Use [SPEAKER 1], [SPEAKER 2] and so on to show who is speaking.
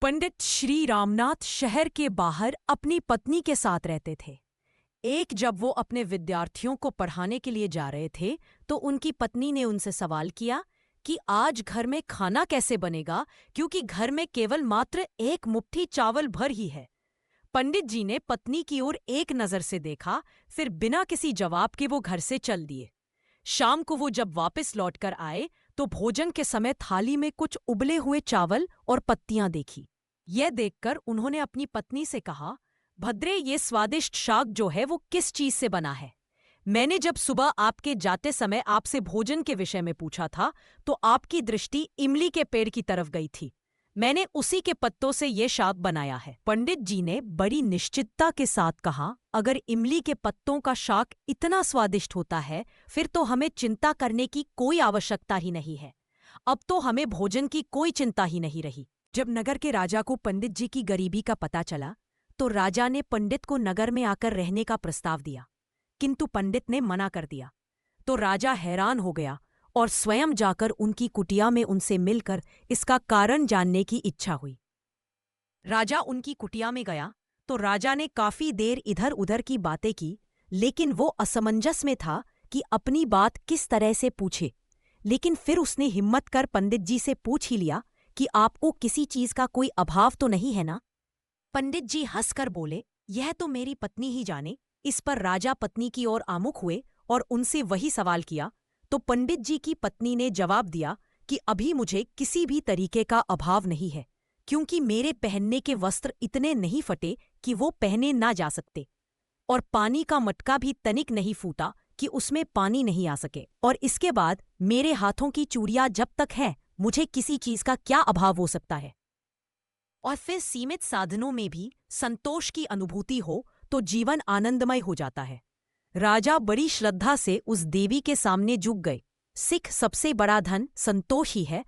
[SPEAKER 1] पंडित श्री रामनाथ शहर के बाहर अपनी पत्नी के साथ रहते थे। एक जब वो अपने विद्यार्थियों को पढ़ाने के लिए जा रहे थे तो उनकी पत्नी ने उनसे सवाल किया कि आज घर में खाना कैसे बनेगा, क्योंकि घर में केवल मात्र एक मुट्ठी चावल भर ही है। पंडित जी ने पत्नी की ओर एक नजर से देखा, फिर बिना किसी जवाब के वो घर से चल दिए। शाम को वो जब वापस लौटकर आए तो भोजन के समय थाली में कुछ उबले हुए चावल और पत्तियां देखी। यह देखकर उन्होंने अपनी पत्नी से कहा, भद्रे, ये स्वादिष्ट शाक जो है वो किस चीज से बना है? मैंने जब सुबह आपके जाते समय आपसे भोजन के विषय में पूछा था तो आपकी दृष्टि इमली के पेड़ की तरफ गई थी। मैंने उसी के पत्तों से ये शाक बनाया है। पंडित जी ने बड़ी निश्चितता के साथ कहा, अगर इमली के पत्तों का शाक इतना स्वादिष्ट होता है फिर तो हमें चिंता करने की कोई आवश्यकता ही नहीं है। अब तो हमें भोजन की कोई चिंता ही नहीं रही। जब नगर के राजा को पंडित जी की गरीबी का पता चला तो राजा ने पंडित को नगर में आकर रहने का प्रस्ताव दिया, किंतु पंडित ने मना कर दिया। तो राजा हैरान हो गया और स्वयं जाकर उनकी कुटिया में उनसे मिलकर इसका कारण जानने की इच्छा हुई। राजा उनकी कुटिया में गया तो राजा ने काफी देर इधर उधर की बातें की, लेकिन वो असमंजस में था कि अपनी बात किस तरह से पूछे। लेकिन फिर उसने हिम्मत कर पंडित जी से पूछ ही लिया कि आपको किसी चीज का कोई अभाव तो नहीं है ना? पंडित जी हंसकर बोले, यह तो मेरी पत्नी ही जाने। इस पर राजा पत्नी की ओर आमुख हुए और उनसे वही सवाल किया। तो पंडित जी की पत्नी ने जवाब दिया कि अभी मुझे किसी भी तरीके का अभाव नहीं है, क्योंकि मेरे पहनने के वस्त्र इतने नहीं फटे कि वो पहने ना जा सकते, और पानी का मटका भी तनिक नहीं फूटा कि उसमें पानी नहीं आ सके। और इसके बाद मेरे हाथों की चूड़ियां जब तक है, मुझे किसी चीज का क्या अभाव हो सकता है? और फिर सीमित साधनों में भी संतोष की अनुभूति हो तो जीवन आनंदमय हो जाता है। राजा बड़ी श्रद्धा से उस देवी के सामने झुक गए। सिख सबसे बड़ा धन संतोष ही है,